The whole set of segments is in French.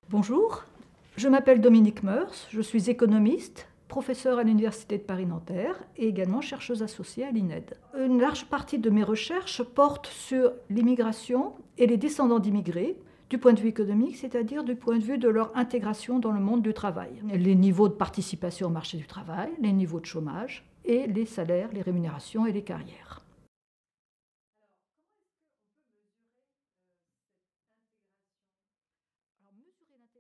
Bonjour, je m'appelle Dominique Meurs, je suis économiste, professeure à l'Université de Paris-Nanterre et également chercheuse associée à l'INED. Une large partie de mes recherches porte sur l'immigration et les descendants d'immigrés, du point de vue économique, c'est-à-dire du point de vue de leur intégration dans le monde du travail. Les niveaux de participation au marché du travail, les niveaux de chômage et les salaires, les rémunérations et les carrières.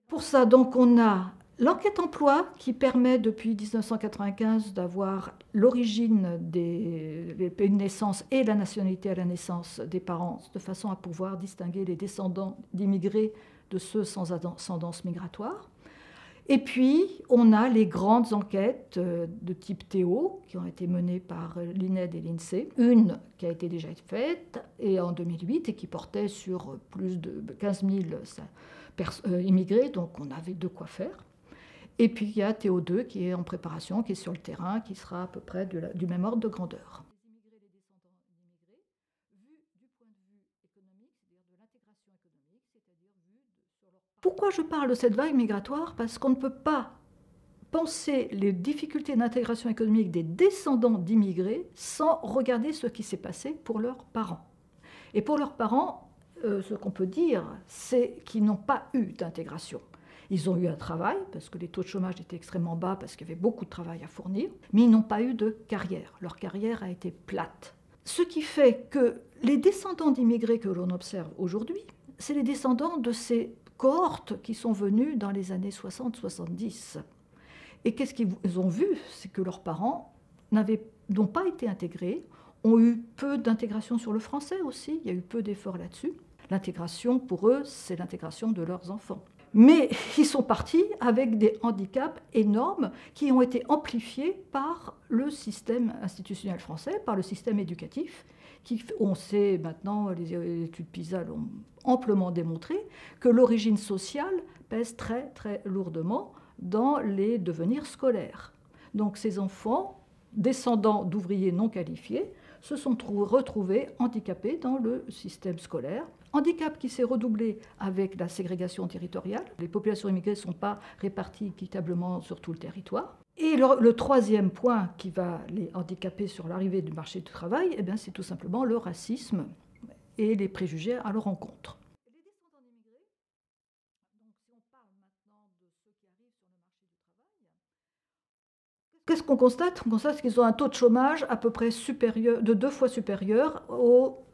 Pour ça, donc, on a l'enquête emploi qui permet depuis 1995 d'avoir l'origine des pays de naissance et la nationalité à la naissance des parents, de façon à pouvoir distinguer les descendants d'immigrés de ceux sans ascendance migratoire. Et puis, on a les grandes enquêtes de type Théo qui ont été menées par l'INED et l'INSEE. Une qui a été déjà faite et en 2008 et qui portait sur plus de 15 000 immigrés, donc on avait de quoi faire. Et puis il y a Théo 2 qui est en préparation, qui est sur le terrain, qui sera à peu près du même ordre de grandeur. Pourquoi je parle de cette vague migratoire? Parce qu'on ne peut pas penser les difficultés d'intégration économique des descendants d'immigrés sans regarder ce qui s'est passé pour leurs parents. Et pour leurs parents, ce qu'on peut dire, c'est qu'ils n'ont pas eu d'intégration. Ils ont eu un travail, parce que les taux de chômage étaient extrêmement bas, parce qu'il y avait beaucoup de travail à fournir, mais ils n'ont pas eu de carrière. Leur carrière a été plate. Ce qui fait que les descendants d'immigrés que l'on observe aujourd'hui, c'est les descendants de ces cohortes qui sont venues dans les années 60-70. Et qu'est-ce qu'ils ont vu? C'est que leurs parents n'ont pas été intégrés, ont eu peu d'intégration sur le français aussi, il y a eu peu d'efforts là-dessus. L'intégration, pour eux, c'est l'intégration de leurs enfants. Mais ils sont partis avec des handicaps énormes qui ont été amplifiés par le système institutionnel français, par le système éducatif, qui, on sait maintenant, les études PISA l'ont amplement démontré, que l'origine sociale pèse très très lourdement dans les devenirs scolaires. Donc ces enfants, descendants d'ouvriers non qualifiés, se sont retrouvés handicapés dans le système scolaire. Handicap qui s'est redoublé avec la ségrégation territoriale. Les populations immigrées ne sont pas réparties équitablement sur tout le territoire. Et le troisième point qui va les handicaper sur l'arrivée du marché du travail, eh bien, c'est tout simplement le racisme et les préjugés à leur encontre. Qu'est-ce qu'on constate? On constate qu'ils ont un taux de chômage à peu près supérieur, de 2 fois supérieur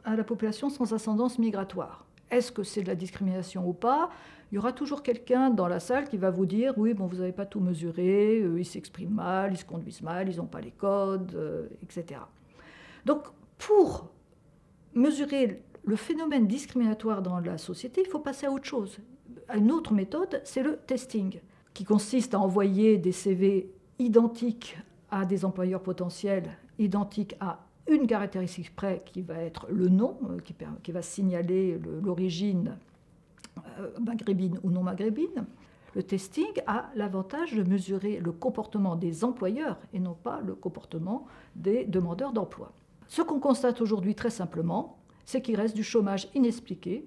à la population sans ascendance migratoire. Est-ce que c'est de la discrimination ou pas? Il y aura toujours quelqu'un dans la salle qui va vous dire « oui, bon, vous n'avez pas tout mesuré, ils s'expriment mal, ils se conduisent mal, ils n'ont pas les codes, etc. » Donc, pour mesurer le phénomène discriminatoire dans la société, il faut passer à autre chose. Une autre méthode, c'est le testing, qui consiste à envoyer des CV identique à des employeurs potentiels, identique à une caractéristique près qui va être le nom, qui va signaler l'origine maghrébine ou non maghrébine. Le testing a l'avantage de mesurer le comportement des employeurs et non pas le comportement des demandeurs d'emploi. Ce qu'on constate aujourd'hui très simplement, c'est qu'il reste du chômage inexpliqué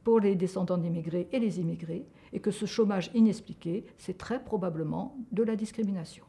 pour les descendants d'immigrés et les immigrés, et que ce chômage inexpliqué, c'est très probablement de la discrimination.